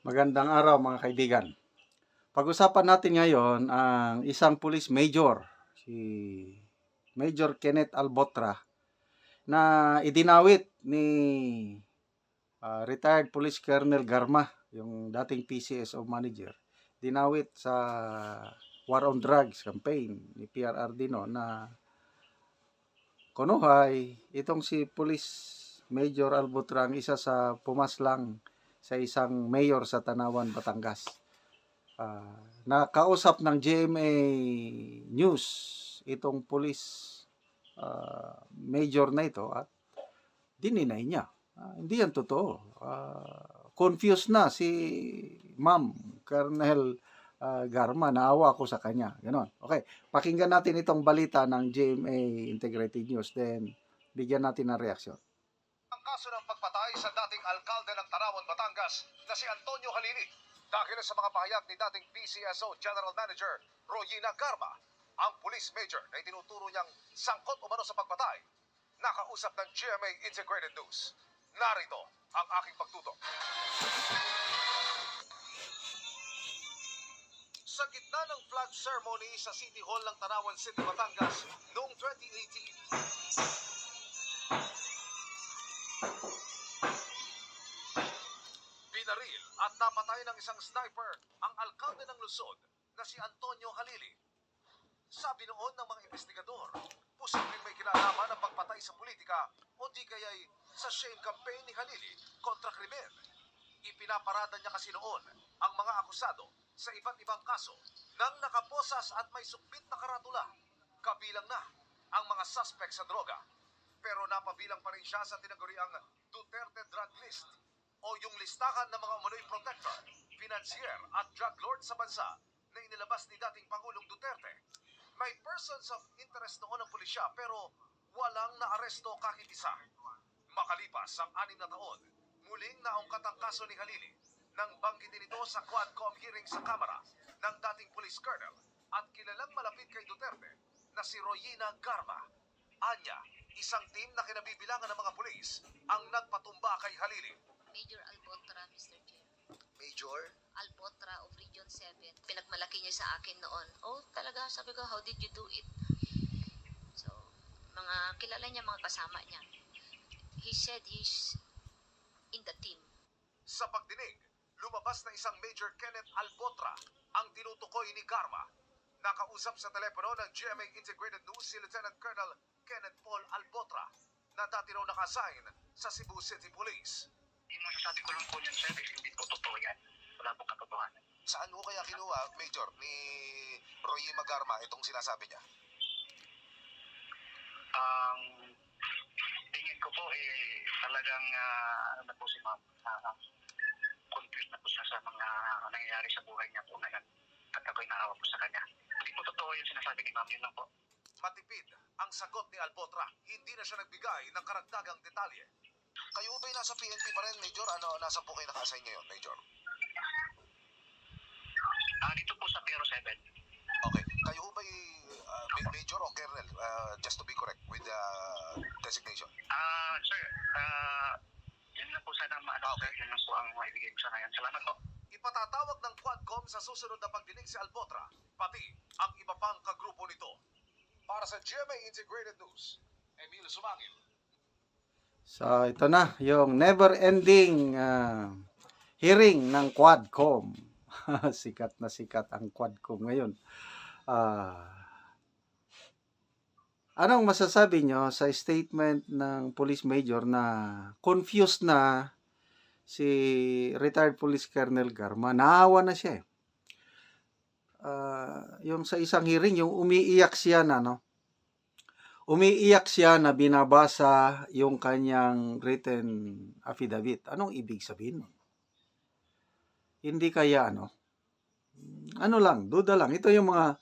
Magandang araw mga kaibigan. Pag-usapan natin ngayon ang isang police major, si Major Kenneth Albotra, na idinawit ni retired Police Colonel Garma, yung dating PCSO manager. Dinawit sa War on Drugs campaign ni PRRD na kunuhay itong si Police Major Albotra ang isa sa pumaslang sa isang mayor sa Tanawan, Batangas. Nakausap ng GMA News itong police major na ito at dininay niya. Hindi yan totoo. Confused na si Ma'am Colonel Garma. Naawa ako sa kanya. Ganon. Okay, pakinggan natin itong balita ng GMA Integrated News, then bigyan natin ng reaksyon. Ang kaso ng pagpatay sa dating alkalde ng Tanawan, Batangas na si Antonio Halili dahil sa mga pahayag ni dating PCSO General Manager Royina Garma, ang police major na itinuturo niyang sangkot umano sa pagpatay. Nakausap ng GMA Integrated News. Narito ang aking pagtutok. Sa gitna ng flag ceremony sa City Hall ng Tanawan City, Batangas noong 2018, binaril at napatay ng isang sniper ang alkalde ng Luzon na si Antonio Halili. Sabi noon ng mga investigador, posibleng may kinalaman ang pagpatay sa politika o di kaya'y sa shame campaign ni Halili kontra krimen. Ipinaparada niya kasi noon ang mga akusado sa iba't ibang kaso nang nakaposas at may sukbit na karatula. Kabilang na ang mga suspect sa droga. Pero napabilang pa rin siya sa tinaguriang Duterte Drug List o yung listahan ng mga umano'y protector, financier at drug lord sa bansa na inilabas ni dating Pangulong Duterte. May persons of interest noon ang pulisya pero walang naaresto kahit isa. Makalipas ang 6 na taon, muling naungkat ang kaso ni Halili nang banggitin ito sa Quadcom hearing sa Kamara ng dating police colonel at kilalang malapit kay Duterte na si Royina Garma. Anya, isang team na kinabibilangan ng mga pulis ang nagpatumba kay Halili. Major Albotra, Mr. Chair. Major? Albotra of Region 7. Pinagmalaki niya sa akin noon. Oh, talaga, sabi ko, how did you do it? So, mga kilala niya, mga kasama niya. He said he's in the team. Sa pagdinig, lumabas na isang Major Kenneth Albotra ang tinutukoy ni Garma. Nakausap sa telepono ng GMA Integrated News si Lieutenant Colonel Kenneth Paul Albotra na dati raw naka-assign sa Cebu City Police. Yung masasabi ko lang po yun, sir, is hindi po totoo yan. Wala pong katotohanan. Saan mo kaya kinuha, Major, ni Royima Garma itong sinasabi niya? Ang tingin ko po, talagang, ano na po si ma'am, confused na po siya sa mga nangyayari sa buhay niya po ngayon. At ako'y naawa po sa kanya. Hindi po totoo yung sinasabi ni ma'am, yun lang po. Matipid ang sagot ni Albotra. Hindi na siya nagbigay ng karagdagang detalye. Kayo ba'y nasa PNP pa rin, Major? Nasa po kayo naka-assign ngayon, Major? Dito po sa Piero 7. Okay. Kayo ba'y Major o Colonel? Just to be correct with the designation. Sir, yun lang po sana Okay. Yun lang po ang maibigay ko sa ngayon. Salamat po. Ipatatawag ng Quadcom sa susunod na pagdinig si Albotra, pati ang iba pang kagrupo nito. Para sa GMA Integrated News, Emil Sumangil. So, ito na, yung never-ending hearing ng Quadcom. Sikat na sikat ang Quadcom ngayon. Anong masasabi nyo sa statement ng police major na confused na si retired police colonel Garma? Naawa na siya. Yung sa isang hearing, yung umiiyak siya na, no? Umiiyak siya na binabasa yung kanyang written affidavit. Anong ibig sabihin nun? Hindi kaya ano lang, duda lang. Ito yung mga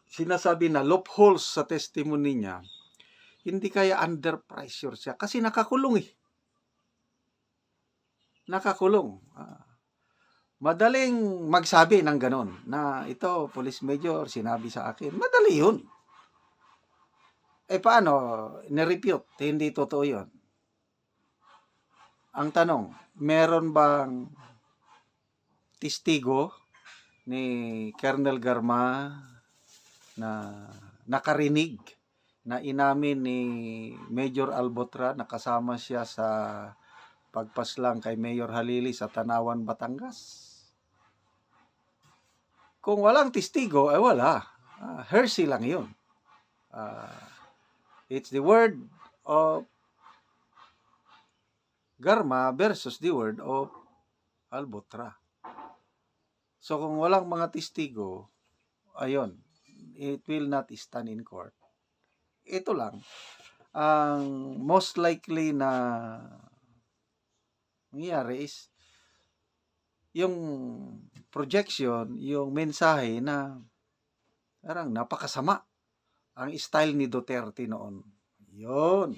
sinasabi na loopholes sa testimony niya. Hindi kaya under pressure siya kasi nakakulong eh. Nakakulong. Madaling magsabi ng ganon na ito, police major, sinabi sa akin. Madali yun. Paano? Nirepute. Hindi totoo yun. Ang tanong, meron bang testigo ni Colonel Garma na nakarinig na inamin ni Major Albotra, nakasama siya sa pagpaslang kay Mayor Halili sa Tanawan, Batangas. Kung walang testigo, ay wala. Hearsay lang yun. It's the word of Garma versus the word of Albotra. So kung walang mga testigo, ayun, it will not stand in court. Ito lang, ang most likely na nangyayari is yung projection, yung mensahe na parang napakasama ang style ni Duterte noon. Yun.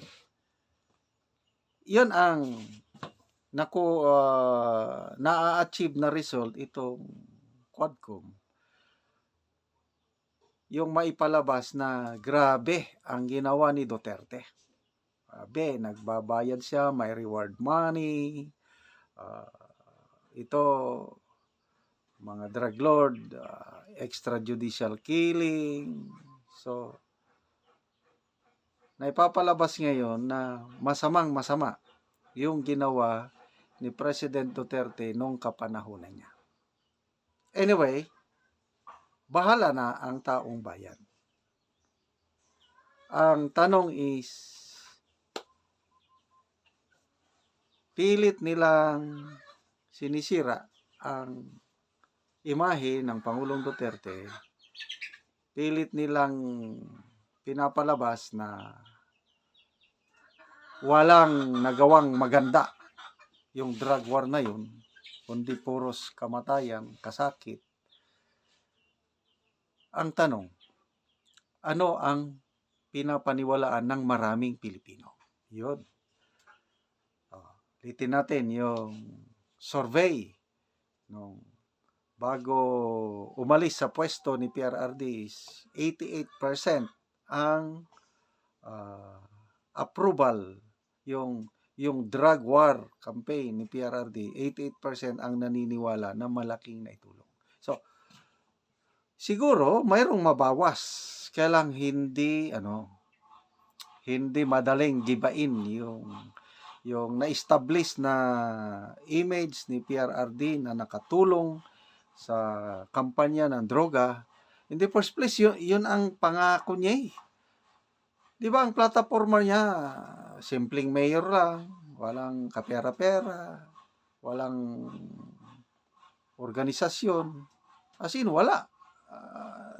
Yun ang na-achieve na result itong Quadcom. Yung maipalabas na grabe ang ginawa ni Duterte. Grabe, nagbabayad siya, may reward money, ito, mga drug lord, extrajudicial killing. So, naipapalabas ngayon na masamang-masama yung ginawa ni President Duterte nung kapanahunan niya. Anyway, bahala na ang taong bayan. Ang tanong is, pilit nilang sinisira ang imahe ng Pangulong Duterte, pilit nilang pinapalabas na walang nagawang maganda yung drug war na yun, kundi puros kamatayan, kasakit. Ang tanong, ano ang pinapaniwalaan ng maraming Pilipino? Yun. Litin natin yung survey nung bago umalis sa pwesto ni PRRD is 88% ang approval yung drug war campaign ni PRRD, 88% ang naniniwala na malaking naitulong. So, siguro mayroong mabawas, kaya lang hindi madaling gibain yung na-establish na image ni PRRD na nakatulong sa kampanya ng droga. In the first place, yun ang pangako niya eh. Di ba ang plataforma niya, simpleng mayor lang, walang kapera-pera, walang organisasyon. As in, wala.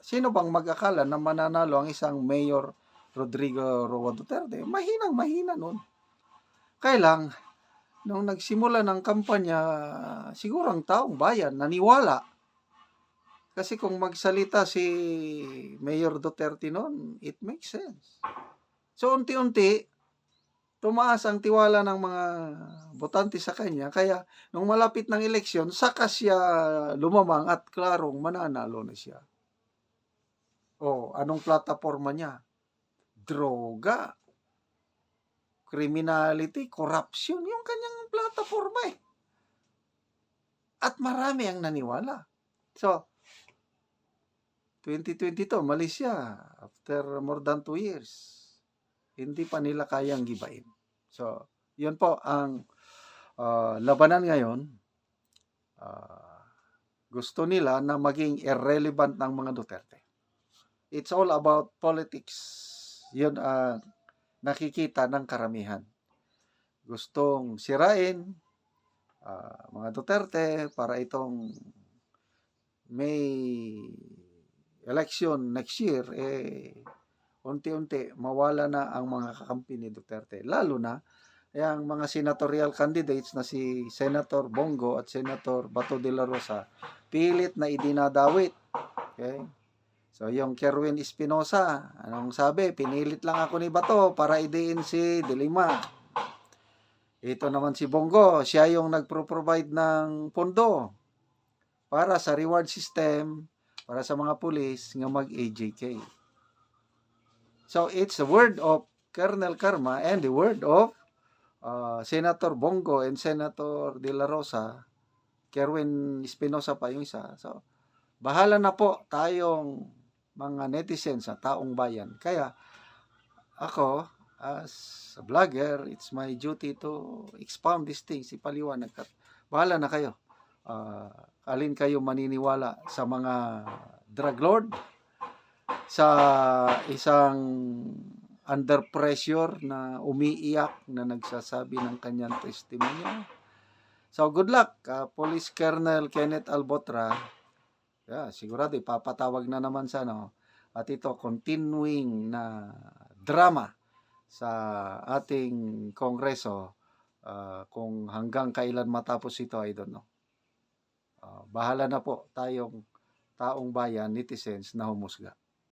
Sino bang mag-akala na mananalo ang isang Mayor Rodrigo Roa Duterte? Mahinang-mahina nun. Kaya lang, nung nagsimula ng kampanya, siguro ang taong bayan naniwala. Kasi kung magsalita si Mayor Duterte noon, it makes sense. So, unti-unti, tumaas ang tiwala ng mga botante sa kanya. Kaya, nung malapit ng eleksyon, saka siya lumamang at klarong mananalo na siya. O, anong plataforma niya? Droga, criminality, corruption, yung kanyang plataforma eh. At marami ang naniwala. So, 2022, Malaysia, after more than 2 years, hindi pa nila kayang gibain. So, yun po ang labanan ngayon. Gusto nila na maging irrelevant ng mga Duterte. It's all about politics. Yun ang nakikita ng karamihan. Gustong sirain mga Duterte para itong may election next year, unti-unti mawala na ang mga kakampi ni Duterte. Lalo na yung mga senatorial candidates na si Senator Bongo at Senator Bato de la Rosa, pilit na idinadawit. Okay? So, yung Kerwin Espinosa, anong sabi? Pinilit lang ako ni Bato para idiin si De Lima. Ito naman si Bongo, siya yung nagpro-provide ng pondo para sa reward system, para sa mga pulis nga mag-AJK. So, it's the word of Colonel Garma and the word of Senator Bongo and Senator De La Rosa Kerwin Espinosa pa yung isa. So, bahala na po tayong mga netizens sa taong bayan. Kaya, ako, as a vlogger, it's my duty to expound these things, ipaliwanag. Bahala na kayo. Alin kayo maniniwala sa mga drug lord, sa isang under pressure na umiiyak na nagsasabi ng kanyang testimonyo. So, good luck, Police Colonel Kenneth Albotra. Yeah, sigurado ipapatawag na naman sa at ito continuing na drama sa ating kongreso, kung hanggang kailan matapos ito, I don't know. Bahala na po tayong taong bayan, netizens na humusga.